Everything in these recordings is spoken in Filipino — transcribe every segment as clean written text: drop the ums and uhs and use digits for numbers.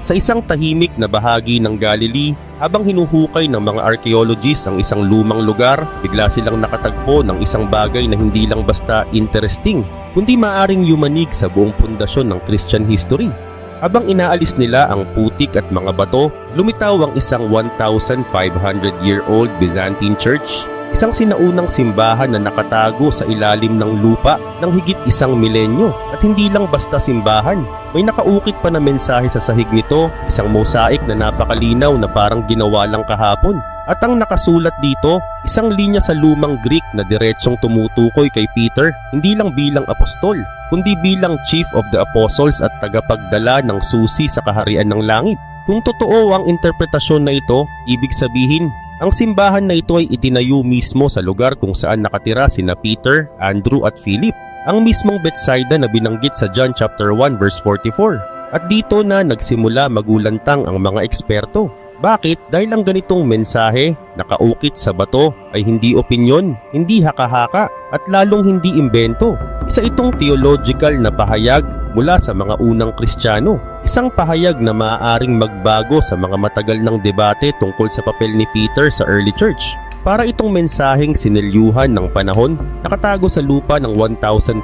Sa isang tahimik na bahagi ng Galilee, habang hinuhukay ng mga archaeologists ang isang lumang lugar, bigla silang nakatagpo ng isang bagay na hindi lang basta interesting, kundi maaring yumanig sa buong pundasyon ng Christian history. Habang inaalis nila ang putik at mga bato, lumitaw ang isang 1,500-year-old Byzantine church, isang sinaunang simbahan na nakatago sa ilalim ng lupa ng higit 1 milenyo. At hindi lang basta simbahan, may nakaukit pa na mensahe sa sahig nito, isang mosaic na napakalinaw na parang ginawa lang kahapon. At ang nakasulat dito, isang linya sa lumang Greek na diretsong tumutukoy kay Peter, hindi lang bilang apostol, kundi bilang chief of the apostles at tagapagdala ng susi sa kaharian ng langit. Kung totoo ang interpretasyon na ito, ibig sabihin, ang simbahan na ito ay itinayo mismo sa lugar kung saan nakatira sina Peter, Andrew at Philip, ang mismong Bethsaida na binanggit sa John chapter 1 verse 44. At dito na nagsimula magulantang ang mga eksperto. Bakit? Dahil ang ganitong mensahe, nakaukit sa bato, ay hindi opinyon, hindi haka-haka, at lalong hindi imbento. Isa itong theological na pahayag mula sa mga unang Kristiyano. Isang pahayag na maaaring magbago sa mga matagal ng debate tungkol sa papel ni Peter sa early church. Para itong mensaheng sinelyuhan ng panahon, nakatago sa lupa ng 1,500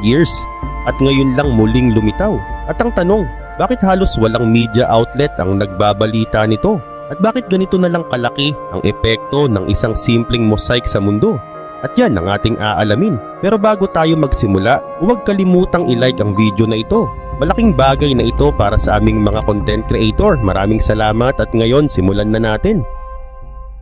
years, at ngayon lang muling lumitaw. At ang tanong, bakit halos walang media outlet ang nagbabalita nito? At bakit ganito na lang kalaki ang epekto ng isang simpleng mosaic sa mundo? At yan ang ating aalamin. Pero bago tayo magsimula, huwag kalimutang i-like ang video na ito. Malaking bagay na ito para sa aming mga content creator. Maraming salamat at ngayon simulan na natin.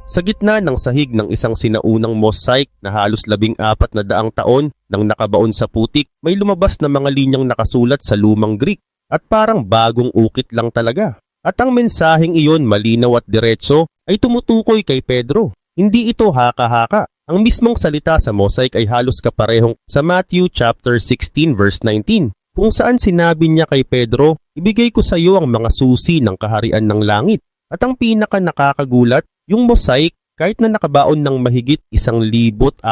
Sa gitna ng sahig ng isang sinaunang mosaic na halos 14 na daang taon nang nakabaon sa putik, may lumabas na mga linyang nakasulat sa lumang Greek. At parang bagong ukit lang talaga. At ang mensaheng iyon malinaw at diretso ay tumutukoy kay Pedro. Hindi ito haka-haka. Ang mismong salita sa mosaic ay halos kaparehong sa Matthew chapter 16 verse 19, kung saan sinabi niya kay Pedro, ibigay ko sa iyo ang mga susi ng kaharian ng langit. At ang pinaka nakakagulat, yung mosaic kahit na nakabaon ng mahigit 1,400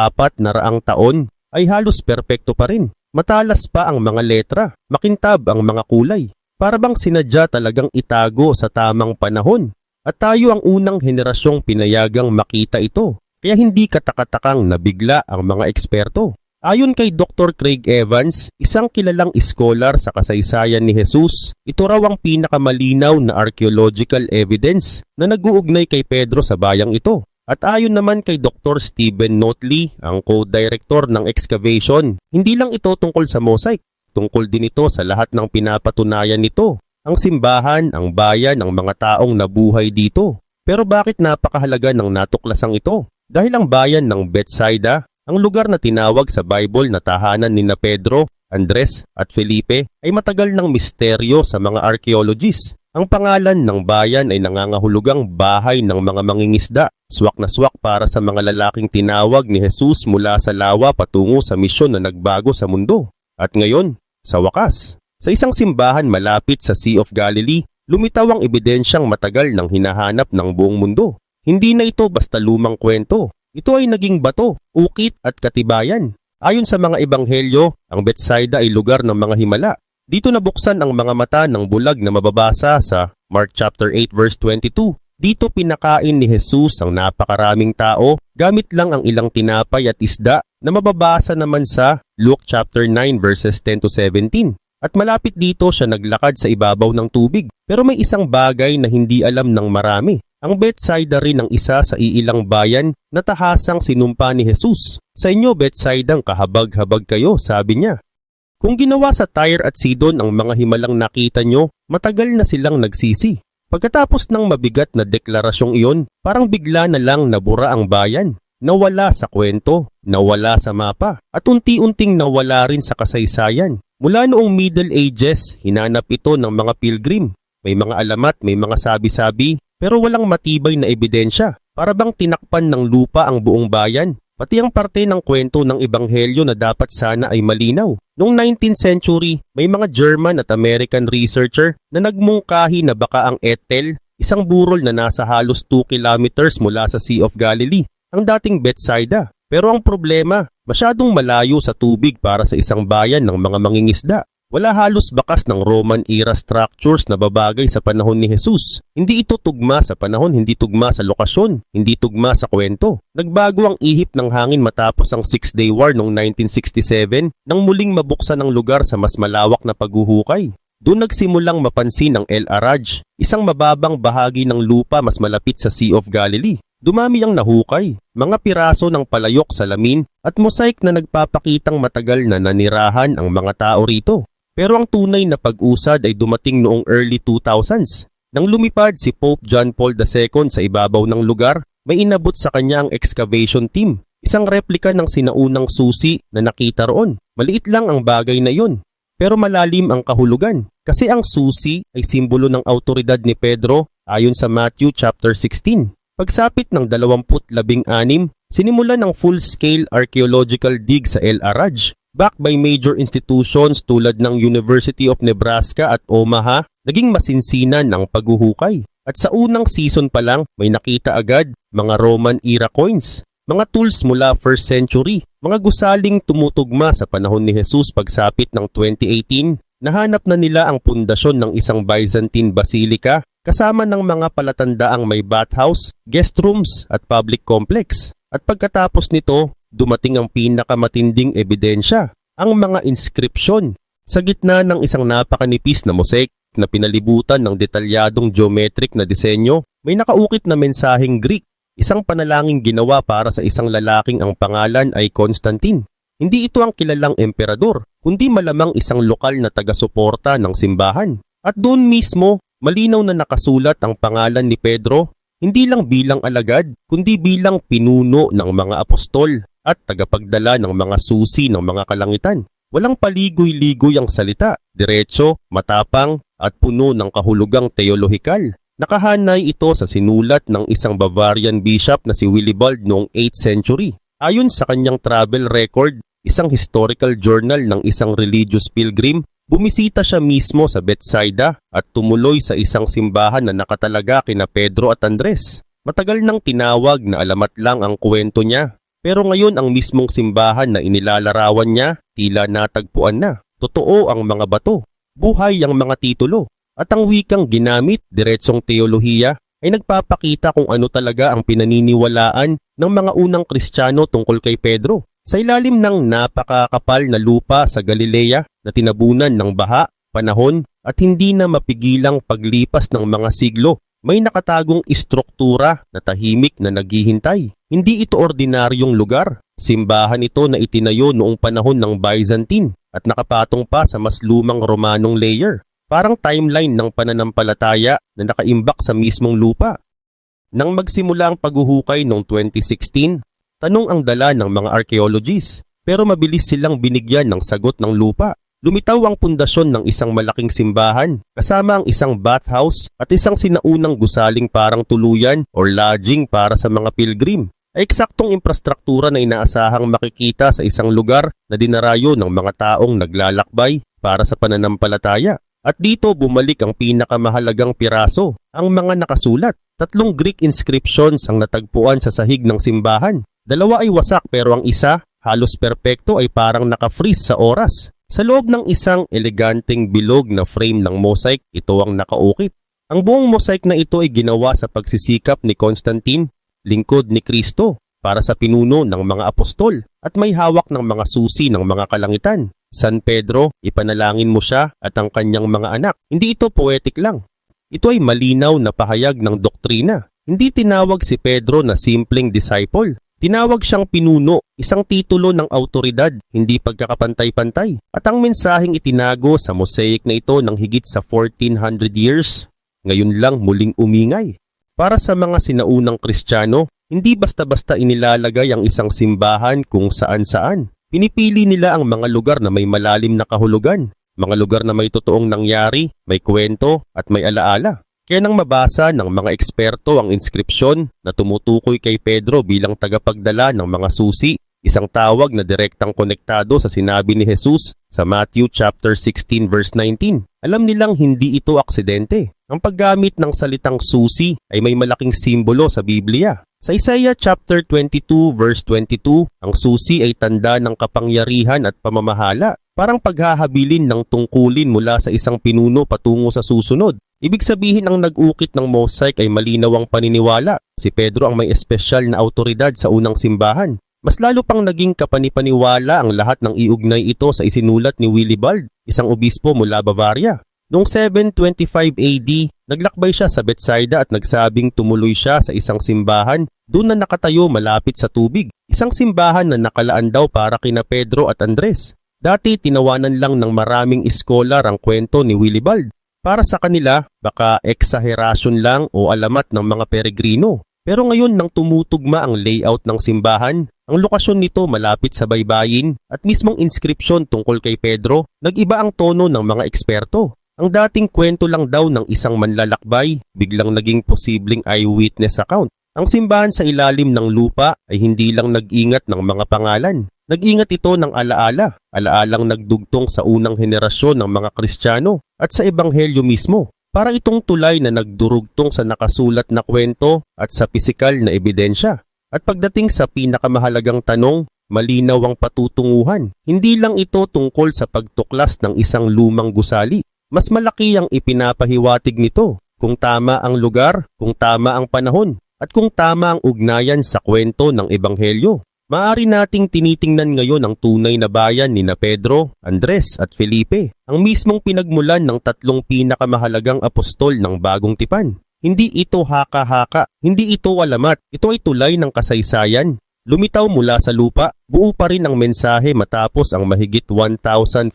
taon ay halos perpekto pa rin. Matalas pa ang mga letra, makintab ang mga kulay. Para bang sinadya talagang itago sa tamang panahon. At tayo ang unang henerasyong pinayagang makita ito. Kaya hindi katakatakang nabigla ang mga eksperto. Ayon kay Dr. Craig Evans, isang kilalang scholar sa kasaysayan ni Jesus, ito raw ang pinakamalinaw na archaeological evidence na nag-uugnay kay Pedro sa bayang ito. At ayon naman kay Dr. Stephen Notley, ang co-director ng excavation, hindi lang ito tungkol sa mosaic, tungkol din ito sa lahat ng pinapatunayan nito, ang simbahan, ang bayan, ang mga taong nabuhay dito. Pero bakit napakahalaga ng natuklasang ito? Dahil ang bayan ng Bethsaida, ang lugar na tinawag sa Bible na tahanan ni Pedro, Andres at Felipe, ay matagal ng misteryo sa mga archaeologists. Ang pangalan ng bayan ay nangangahulugang bahay ng mga mangingisda, swak na swak para sa mga lalaking tinawag ni Jesus mula sa lawa patungo sa misyon na nagbago sa mundo. At ngayon, sa wakas, sa isang simbahan malapit sa Sea of Galilee, lumitaw ang ebidensyang matagal nang hinahanap ng buong mundo. Hindi na ito basta lumang kwento. Ito ay naging bato, ukit at katibayan. Ayon sa mga ebanghelyo, ang Bethsaida ay lugar ng mga himala. Dito nabuksan ang mga mata ng bulag na mababasa sa Mark chapter 8 verse 22. Dito pinakain ni Jesus ang napakaraming tao gamit lang ang ilang tinapay at isda na mababasa naman sa Luke chapter 9 verses 10 to 17. At malapit dito siya naglakad sa ibabaw ng tubig. Pero may isang bagay na hindi alam ng marami. Ang Bethsaida rin ang isa sa iilang bayan na tahasang sinumpa ni Jesus. Sa inyo Bethsaidang kahabag-habag kayo, sabi niya. Kung ginawa sa Tyre at Sidon ang mga himalang nakita nyo, matagal na silang nagsisi. Pagkatapos ng mabigat na deklarasyong iyon, parang bigla na lang nabura ang bayan. Nawala sa kwento, nawala sa mapa, at unti-unting nawala rin sa kasaysayan. Mula noong Middle Ages, hinanap ito ng mga pilgrim. May mga alamat, may mga sabi-sabi, pero walang matibay na ebidensya. Para bang tinakpan ng lupa ang buong bayan. Pati ang parte ng kwento ng ebanghelyo na dapat sana ay malinaw. Noong 19th century, may mga German at American researcher na nagmungkahi na baka ang Ethel, isang burol na nasa halos 2 kilometers mula sa Sea of Galilee, ang dating Bethsaida. Pero ang problema, masyadong malayo sa tubig para sa isang bayan ng mga mangingisda. Wala halos bakas ng Roman era structures na babagay sa panahon ni Jesus. Hindi ito tugma sa panahon, hindi tugma sa lokasyon, hindi tugma sa kwento. Nagbago ang ihip ng hangin matapos ang Six-Day War noong 1967 nang muling mabuksan ang lugar sa mas malawak na paghuhukay. Doon nagsimulang mapansin ang El Araj, isang mababang bahagi ng lupa mas malapit sa Sea of Galilee. Dumami ang nahukay, mga piraso ng palayok salamin at mosaic na nagpapakitang matagal na nanirahan ang mga tao rito. Pero ang tunay na pag-usad ay dumating noong early 2000s. Nang lumipad si Pope John Paul II sa ibabaw ng lugar, may inabot sa kanya ang excavation team, isang replika ng sinaunang susi na nakita roon. Maliit lang ang bagay na yun, pero malalim ang kahulugan. Kasi ang susi ay simbolo ng autoridad ni Pedro ayon sa Matthew chapter 16. Pagsapit ng 2016, sinimulan ng full-scale archaeological dig sa El Araj. Backed by major institutions tulad ng University of Nebraska at Omaha, naging masinsinan ang paghuhukay. At sa unang season pa lang, may nakita agad mga Roman era coins, mga tools mula 1st century, mga gusaling tumutugma sa panahon ni Jesus pagsapit ng 2018. Nahanap na nila ang pundasyon ng isang Byzantine basilica kasama ng mga palatandaang may bathhouse, guest rooms at public complex. At pagkatapos nito, dumating ang pinakamatinding ebidensya, ang mga inscription. Sa gitna ng isang napakanipis na mosaic na pinalibutan ng detalyadong geometric na disenyo, may nakaukit na mensaheng Greek, isang panalangin ginawa para sa isang lalaking ang pangalan ay Constantine. Hindi ito ang kilalang emperador, kundi malamang isang lokal na taga-suporta ng simbahan. At doon mismo, malinaw na nakasulat ang pangalan ni Pedro, hindi lang bilang alagad, kundi bilang pinuno ng mga apostol at tagapagdala ng mga susi ng mga kalangitan. Walang paligoy-ligoy ang salita, diretso, matapang at puno ng kahulugang teolohikal. Nakahanay ito sa sinulat ng isang Bavarian bishop na si Willibald noong 8th century. Ayon sa kanyang travel record, isang historical journal ng isang religious pilgrim, bumisita siya mismo sa Bethsaida at tumuloy sa isang simbahan na nakatalaga kina Pedro at Andres. Matagal nang tinawag na alamat lang ang kwento niya. Pero ngayon ang mismong simbahan na inilalarawan niya, tila natagpuan na. Totoo ang mga bato, buhay ang mga titulo, at ang wikang ginamit, diretsong teolohiya, ay nagpapakita kung ano talaga ang pinaniniwalaan ng mga unang Kristiyano tungkol kay Pedro. Sa ilalim ng napakakapal na lupa sa Galilea na tinabunan ng baha, panahon at hindi na mapigilang paglipas ng mga siglo, may nakatagong istruktura na tahimik na naghihintay. Hindi ito ordinaryong lugar. Simbahan ito na itinayo noong panahon ng Byzantine at nakapatong pa sa mas lumang Romanong layer. Parang timeline ng pananampalataya na nakaimbak sa mismong lupa. Nang magsimula ang paghuhukay noong 2016, tanong ang dala ng mga archaeologists, pero mabilis silang binigyan ng sagot ng lupa. Lumitaw ang pundasyon ng isang malaking simbahan, kasama ang isang bathhouse at isang sinaunang gusaling parang tuluyan or lodging para sa mga pilgrim. Ay eksaktong infrastruktura na inaasahang makikita sa isang lugar na dinarayo ng mga taong naglalakbay para sa pananampalataya. At dito bumalik ang pinakamahalagang piraso, ang mga nakasulat. 3 Greek inscriptions ang natagpuan sa sahig ng simbahan. 2 ay wasak pero ang isa, halos perpekto, ay parang naka-freeze sa oras. Sa loob ng isang eleganteng bilog na frame ng mosaic, ito ang nakaukit. Ang buong mosaic na ito ay ginawa sa pagsisikap ni Constantine, lingkod ni Kristo, para sa pinuno ng mga apostol at may hawak ng mga susi ng mga kalangitan. San Pedro, ipanalangin mo siya at ang kanyang mga anak. Hindi ito poetic lang. Ito ay malinaw na pahayag ng doktrina. Hindi tinawag si Pedro na simpleng disciple. Tinawag siyang pinuno, isang titulo ng autoridad, hindi pagkakapantay-pantay. At ang mensaheng itinago sa mosaic na ito ng higit sa 1400 years, ngayon lang muling umingay. Para sa mga sinaunang Kristiyano, hindi basta-basta inilalagay ang isang simbahan kung saan-saan. Pinipili nila ang mga lugar na may malalim na kahulugan, mga lugar na may totoong nangyari, may kwento at may alaala. Kaya nang mabasa ng mga eksperto ang inskripsyon na tumutukoy kay Pedro bilang tagapagdala ng mga susi, isang tawag na direktang konektado sa sinabi ni Jesus sa Matthew chapter 16 verse 19. Alam nilang hindi ito aksidente. Ang paggamit ng salitang susi ay may malaking simbolo sa Biblia. Sa Isaiah chapter 22 verse 22, ang susi ay tanda ng kapangyarihan at pamamahala. Parang paghahabilin ng tungkulin mula sa isang pinuno patungo sa susunod. Ibig sabihin ang nag-ukit ng mosaic ay malinaw ang paniniwala. Si Pedro ang may espesyal na autoridad sa unang simbahan. Mas lalo pang naging kapanipaniwala ang lahat ng iugnay ito sa isinulat ni Willibald, isang obispo mula Bavaria. Noong 725 AD, naglakbay siya sa Bethsaida at nagsabing tumuloy siya sa isang simbahan doon na nakatayo malapit sa tubig. Isang simbahan na nakalaan daw para kina Pedro at Andres. Dati tinawanan lang ng maraming iskolar ang kwento ni Willibald. Para sa kanila, baka eksaherasyon lang o alamat ng mga peregrino. Pero ngayon nang tumutugma ang layout ng simbahan, ang lokasyon nito malapit sa baybayin at mismong inskripsyon tungkol kay Pedro, nag-iba ang tono ng mga eksperto. Ang dating kwento lang daw ng isang manlalakbay, biglang naging posibleng eyewitness account. Ang simbahan sa ilalim ng lupa ay hindi lang nag-ingat ng mga pangalan. Nag-ingat ito ng alaalang nagdugtong sa unang henerasyon ng mga Kristiyano at sa Ebanghelyo mismo. Para itong tulay na nagdurugtong sa nakasulat na kwento at sa pisikal na ebidensya. At pagdating sa pinakamahalagang tanong, malinaw ang patutunguhan. Hindi lang ito tungkol sa pagtuklas ng isang lumang gusali. Mas malaki ang ipinapahiwatig nito kung tama ang lugar, kung tama ang panahon, at kung tama ang ugnayan sa kwento ng Ebanghelyo. Maaari nating tinitingnan ngayon ang tunay na bayan ni Pedro, Andres at Felipe, ang mismong pinagmulan ng tatlong pinakamahalagang apostol ng Bagong Tipan. Hindi ito haka-haka, hindi ito alamat, ito ay tulay ng kasaysayan. Lumitaw mula sa lupa, buo pa rin ang mensahe matapos ang mahigit 1,400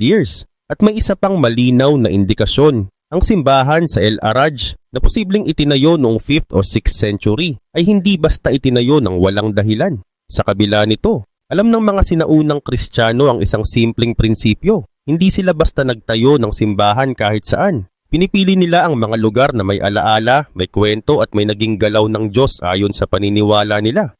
years. At may isa pang malinaw na indikasyon. Ang simbahan sa El Araj na posibleng itinayo noong 5th o 6th century ay hindi basta itinayo ng walang dahilan. Sa kabila nito, alam ng mga sinaunang Kristiyano ang isang simpleng prinsipyo. Hindi sila basta nagtayo ng simbahan kahit saan. Pinipili nila ang mga lugar na may alaala, may kwento at may naging galaw ng Diyos ayon sa paniniwala nila.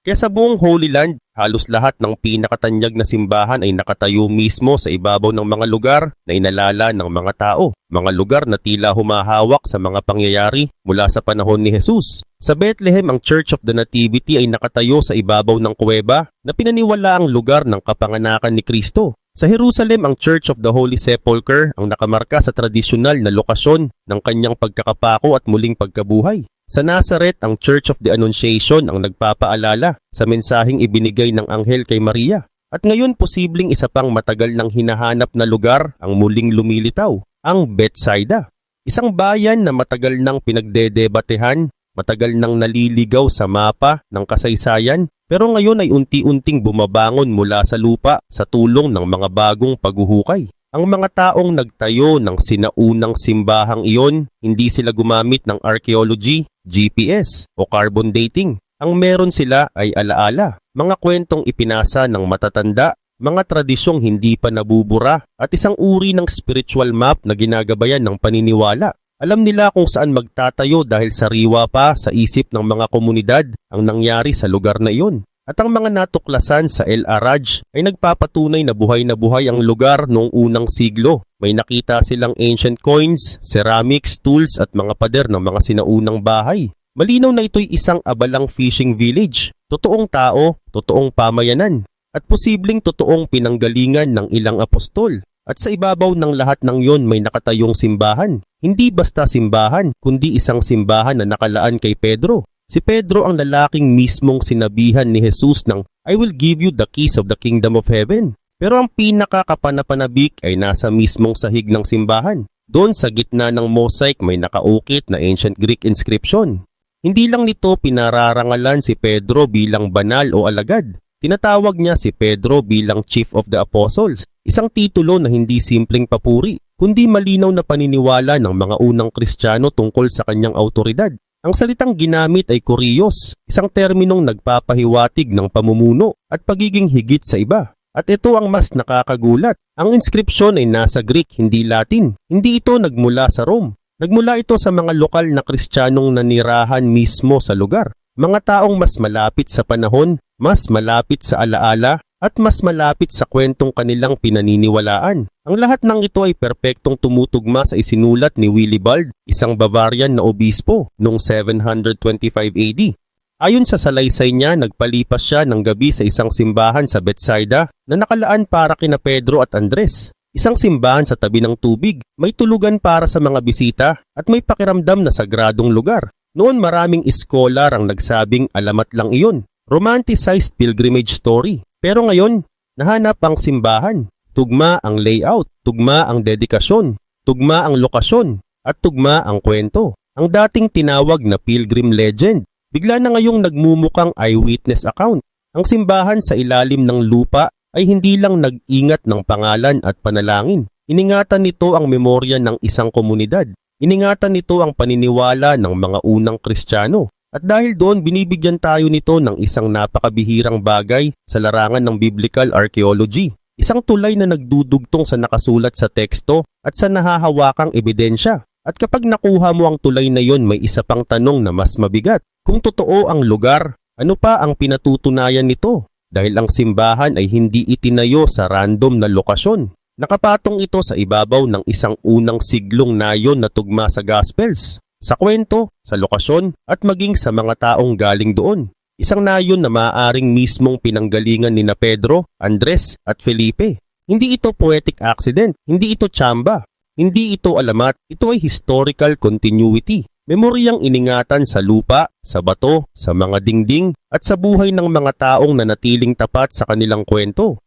Kaya sa buong Holy Land, halos lahat ng pinakatanyag na simbahan ay nakatayo mismo sa ibabaw ng mga lugar na inalala ng mga tao. Mga lugar na tila humahawak sa mga pangyayari mula sa panahon ni Jesus. Sa Bethlehem, ang Church of the Nativity ay nakatayo sa ibabaw ng kuweba na pinaniwala ang lugar ng kapanganakan ni Kristo. Sa Jerusalem, ang Church of the Holy Sepulchre ang nakamarka sa tradisyonal na lokasyon ng kanyang pagkakapako at muling pagkabuhay. Sa Nazareth, ang Church of the Annunciation ang nagpapaalala sa mensaheng ibinigay ng anghel kay Maria. At ngayon posibleng isa pang matagal nang hinahanap na lugar ang muling lumilitaw, ang Bethsaida. Isang bayan na matagal nang pinagdedebatehan, matagal nang naliligaw sa mapa ng kasaysayan, pero ngayon ay unti-unting bumabangon mula sa lupa sa tulong ng mga bagong paghuhukay. Ang mga taong nagtayo ng sinaunang simbahang iyon, hindi sila gumamit ng archaeology, GPS o carbon dating. Ang meron sila ay alaala, mga kwentong ipinasa ng matatanda, mga tradisyong hindi pa nabubura at isang uri ng spiritual map na ginagabayan ng paniniwala. Alam nila kung saan magtatayo dahil sariwa pa sa isip ng mga komunidad ang nangyari sa lugar na iyon. At ang mga natuklasan sa El Araj ay nagpapatunay na buhay ang lugar noong unang siglo. May nakita silang ancient coins, ceramics, tools at mga pader ng mga sinaunang bahay. Malinaw na ito'y isang abalang fishing village. Totoong tao, totoong pamayanan, at posibleng totoong pinanggalingan ng ilang apostol. At sa ibabaw ng lahat ng yon may nakatayong simbahan. Hindi basta simbahan, kundi isang simbahan na nakalaan kay Pedro. Si Pedro ang lalaking mismong sinabihan ni Jesus ng, "I will give you the keys of the kingdom of heaven." Pero ang pinakakapanapanabik ay nasa mismong sahig ng simbahan. Doon sa gitna ng mosaic may nakaukit na ancient Greek inscription. Hindi lang nito pinararangalan si Pedro bilang banal o alagad. Tinatawag niya si Pedro bilang Chief of the Apostles, isang titulo na hindi simpleng papuri, kundi malinaw na paniniwala ng mga unang Kristiyano tungkol sa kanyang autoridad. Ang salitang ginamit ay kurios, isang terminong nagpapahiwatig ng pamumuno at pagiging higit sa iba. At ito ang mas nakakagulat. Ang inskripsyon ay nasa Greek, hindi Latin. Hindi ito nagmula sa Rome. Nagmula ito sa mga lokal na Kristiyanong nanirahan mismo sa lugar. Mga taong mas malapit sa panahon, mas malapit sa alaala, at mas malapit sa kwentong kanilang pinaniniwalaan. Ang lahat ng ito ay perpektong tumutugma sa isinulat ni Willibald, isang Bavarian na obispo, noong 725 AD. Ayon sa salaysay niya, nagpalipas siya ng gabi sa isang simbahan sa Bethsaida na nakalaan para kina Pedro at Andres. Isang simbahan sa tabi ng tubig, may tulugan para sa mga bisita at may pakiramdam na sagradong lugar. Noon maraming iskolar ang nagsabing alamat lang iyon. Romanticized pilgrimage story. Pero ngayon, nahanap ang simbahan. Tugma ang layout, tugma ang dedikasyon, tugma ang lokasyon, at tugma ang kwento. Ang dating tinawag na pilgrim legend, bigla na ngayong nagmumukang eyewitness account. Ang simbahan sa ilalim ng lupa ay hindi lang nag-ingat ng pangalan at panalangin. Iningatan nito ang memorya ng isang komunidad. Iningatan nito ang paniniwala ng mga unang Kristiyano. At dahil doon, binibigyan tayo nito ng isang napakabihirang bagay sa larangan ng biblical archaeology. Isang tulay na nagdudugtong sa nakasulat sa teksto at sa nahahawakang ebidensya. At kapag nakuha mo ang tulay na yon, may isa pang tanong na mas mabigat. Kung totoo ang lugar, ano pa ang pinatutunayan nito? Dahil ang simbahan ay hindi itinayo sa random na lokasyon. Nakapatong ito sa ibabaw ng isang unang siglong nayon na tugma sa Gospels, sa kwento, sa lokasyon, at maging sa mga taong galing doon. Isang nayon na maaaring mismong pinanggalingan ni na Pedro, Andres, at Felipe. Hindi ito poetic accident, hindi ito tsamba, hindi ito alamat, ito ay historical continuity. Memoryang iningatan sa lupa, sa bato, sa mga dingding, at sa buhay ng mga taong nanatiling tapat sa kanilang kwento.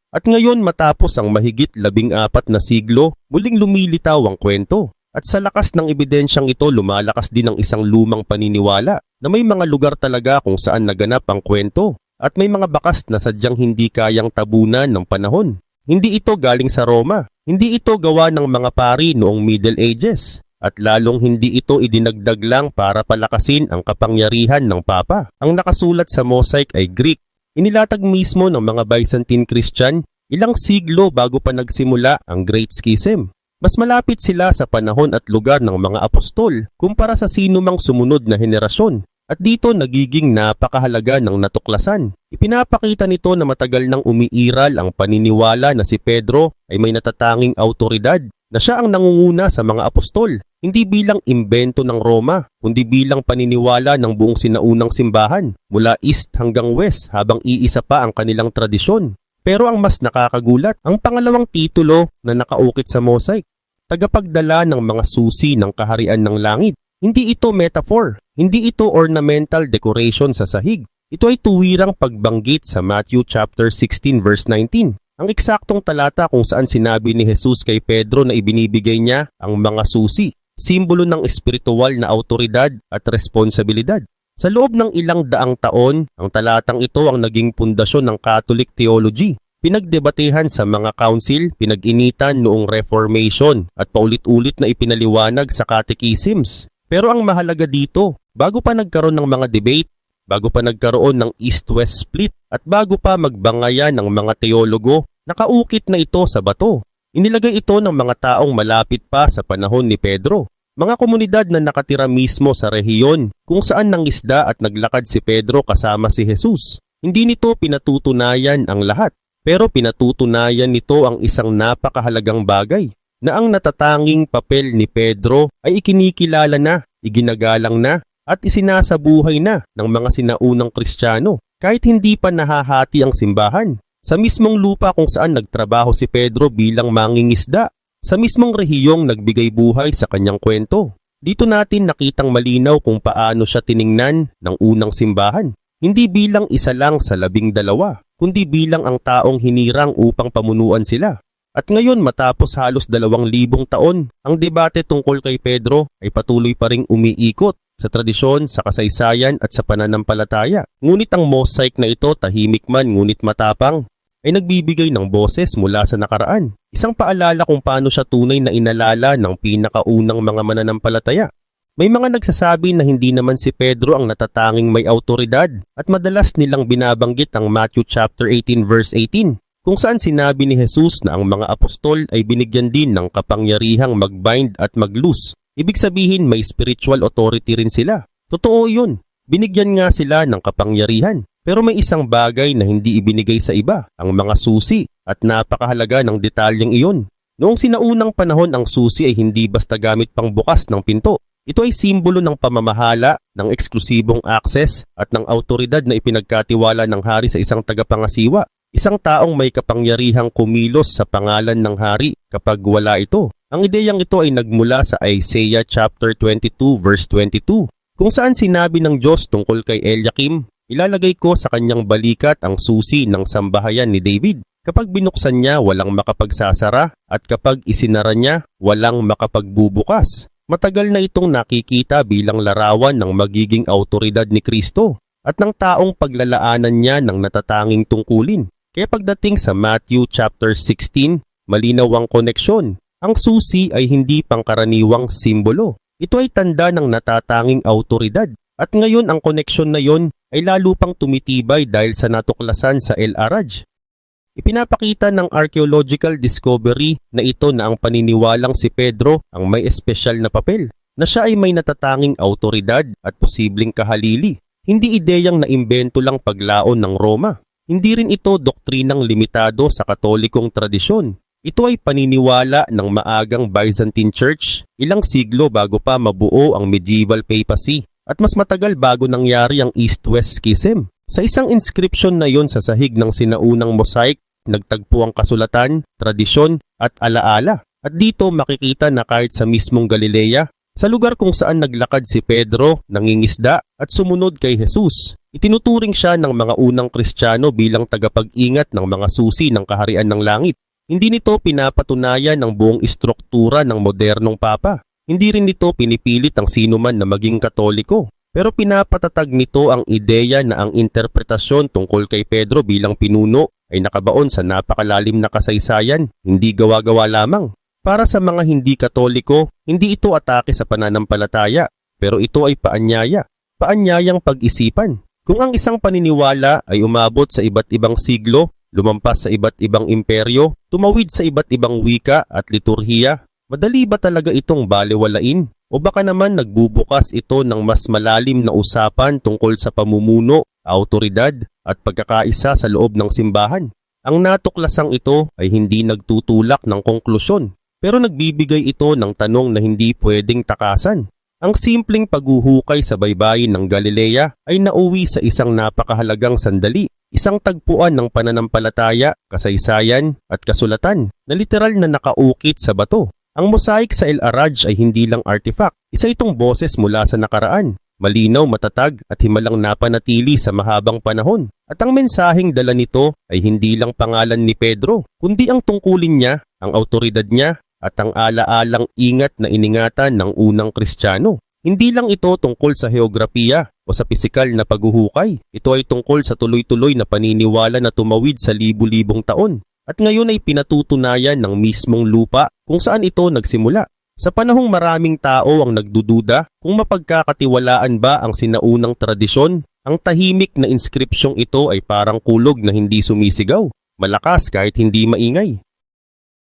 At ngayon matapos ang mahigit 14 na siglo, muling lumilitaw ang kwento. At sa lakas ng ebidensyang ito, lumalakas din ang isang lumang paniniwala na may mga lugar talaga kung saan naganap ang kwento. At may mga bakas na sadyang hindi kayang tabunan ng panahon. Hindi ito galing sa Roma. Hindi ito gawa ng mga pari noong Middle Ages. At lalong hindi ito idinagdag lang para palakasin ang kapangyarihan ng Papa. Ang nakasulat sa mosaic ay Greek. Inilatag mismo ng mga Byzantine Christian ilang siglo bago pa nagsimula ang Great Schism. Mas malapit sila sa panahon at lugar ng mga apostol kumpara sa sinumang sumunod na henerasyon. At dito nagiging napakahalaga ng natuklasan. Ipinapakita nito na matagal nang umiiral ang paniniwala na si Pedro ay may natatanging autoridad na siya ang nangunguna sa mga apostol, hindi bilang imbento ng Roma, kundi bilang paniniwala ng buong sinaunang simbahan, mula east hanggang west habang iisa pa ang kanilang tradisyon. Pero ang mas nakakagulat, ang pangalawang titulo na nakaukit sa mosaic, tagapagdala ng mga susi ng kaharian ng langit. Hindi ito metaphor, hindi ito ornamental decoration sa sahig. Ito ay tuwirang pagbanggit sa Matthew chapter 16 verse 19. Ang eksaktong talata kung saan sinabi ni Jesus kay Pedro na ibinibigay niya ang mga susi, simbolo ng espiritual na autoridad at responsibilidad. Sa loob ng ilang daang taon, ang talatang ito ang naging pundasyon ng Catholic theology. Pinagdebatehan sa mga council, pinag-initan noong Reformation at paulit-ulit na ipinaliwanag sa catechisms. Pero ang mahalaga dito, bago pa nagkaroon ng mga debate, bago pa nagkaroon ng East-West split, at bago pa magbangayan ng mga teologo, nakaukit na ito sa bato. Inilagay ito ng mga taong malapit pa sa panahon ni Pedro. Mga komunidad na nakatira mismo sa rehiyon kung saan nangisda at naglakad si Pedro kasama si Jesus. Hindi nito pinatutunayan ang lahat, pero pinatutunayan nito ang isang napakahalagang bagay, na ang natatanging papel ni Pedro ay ikinikilala na, iginagalang na, at isinasabuhay na ng mga sinaunang Kristiyano kahit hindi pa nahahati ang simbahan. Sa mismong lupa kung saan nagtrabaho si Pedro bilang mangingisda, sa mismong rehiyong nagbigay buhay sa kanyang kwento. Dito natin nakitang malinaw kung paano siya tiningnan ng unang simbahan. Hindi bilang isa lang sa 12, kundi bilang ang taong hinirang upang pamunuan sila. At ngayon matapos halos 2,000 taon, ang debate tungkol kay Pedro ay patuloy pa ring umiikot sa tradisyon, sa kasaysayan at sa pananampalataya. Ngunit ang mosaic na ito, tahimik man ngunit matapang, ay nagbibigay ng boses mula sa nakaraan. Isang paalala kung paano siya tunay na inalala ng pinakaunang mga mananampalataya. May mga nagsasabi na hindi naman si Pedro ang natatanging may autoridad at madalas nilang binabanggit ang Matthew chapter 18 verse 18 kung saan sinabi ni Jesus na ang mga apostol ay binigyan din ng kapangyarihang mag-bind at mag-loose. Ibig sabihin may spiritual authority rin sila. Totoo yun. Binigyan nga sila ng kapangyarihan. Pero may isang bagay na hindi ibinigay sa iba, ang mga susi, at napakahalaga ng detalyeng iyon. Noong sinaunang panahon ang susi ay hindi basta gamit pang bukas ng pinto. Ito ay simbolo ng pamamahala, ng eksklusibong access at ng autoridad na ipinagkatiwala ng hari sa isang tagapangasiwa. Isang taong may kapangyarihang kumilos sa pangalan ng hari kapag wala ito. Ang ideyang ito ay nagmula sa Isaiah chapter 22 verse 22, kung saan sinabi ng Diyos tungkol kay Eliakim, ilalagay ko sa kanyang balikat ang susi ng sambahayan ni David. Kapag binuksan niya, walang makapagsasara at kapag isinara niya, walang makapagbubukas. Matagal na itong nakikita bilang larawan ng magiging autoridad ni Kristo at ng taong paglalaanan niya ng natatanging tungkulin. Kaya pagdating sa Matthew chapter 16, malinaw ang koneksyon. Ang susi ay hindi pangkaraniwang simbolo. Ito ay tanda ng natatanging autoridad. At ngayon ang koneksyon na yon ay lalo pang tumitibay dahil sa natuklasan sa El Araj. Ipinapakita ng archaeological discovery na ito na ang paniniwalang si Pedro ang may espesyal na papel, na siya ay may natatanging autoridad at posibleng kahalili. Hindi ideyang naimbento lang paglaon ng Roma. Hindi rin ito doktrinang limitado sa katolikong tradisyon. Ito ay paniniwala ng maagang Byzantine Church, ilang siglo bago pa mabuo ang medieval papacy, at mas matagal bago nangyari ang East-West Schism. Sa isang inscription na yon sa sahig ng sinaunang mosaic, nagtagpo ang kasulatan, tradisyon at alaala. At dito makikita na kahit sa mismong Galilea, sa lugar kung saan naglakad si Pedro, nangingisda at sumunod kay Jesus, itinuturing siya ng mga unang Kristiyano bilang tagapag-ingat ng mga susi ng kaharian ng langit. Hindi nito pinapatunayan ang buong istruktura ng modernong papa. Hindi rin nito pinipilit ang sinuman na maging Katoliko. Pero pinapatatag nito ang ideya na ang interpretasyon tungkol kay Pedro bilang pinuno ay nakabaon sa napakalalim na kasaysayan, hindi gawa-gawa lamang. Para sa mga hindi Katoliko, hindi ito atake sa pananampalataya, pero ito ay paanyaya, paanyayang pag-isipan. Kung ang isang paniniwala ay umabot sa iba't ibang siglo, lumampas sa iba't ibang imperyo, tumawid sa iba't ibang wika at liturhiya, madali ba talaga itong balewalain? O baka naman nagbubukas ito ng mas malalim na usapan tungkol sa pamumuno, autoridad at pagkakaisa sa loob ng simbahan? Ang natuklasang ito ay hindi nagtutulak ng konklusyon, pero nagbibigay ito ng tanong na hindi pwedeng takasan. Ang simpleng paghuhukay sa baybayin ng Galilea ay nauwi sa isang napakahalagang sandali, isang tagpuan ng pananampalataya, kasaysayan at kasulatan na literal na nakaukit sa bato. Ang mosaic sa El Araj ay hindi lang artifact, isa itong boses mula sa nakaraan, malinaw, matatag at himalang napanatili sa mahabang panahon. At ang mensaheng dala nito ay hindi lang pangalan ni Pedro, kundi ang tungkulin niya, ang autoridad niya at ang ala-alang ingat na iningatan ng unang Kristiyano. Hindi lang ito tungkol sa heograpiya o sa pisikal na paghuhukay, ito ay tungkol sa tuloy-tuloy na paniniwala na tumawid sa libu-libong taon. At ngayon ay pinatutunayan ng mismong lupa kung saan ito nagsimula. Sa panahong maraming tao ang nagdududa kung mapagkakatiwalaan ba ang sinaunang tradisyon, ang tahimik na inskripsyong ito ay parang kulog na hindi sumisigaw, malakas kahit hindi maingay.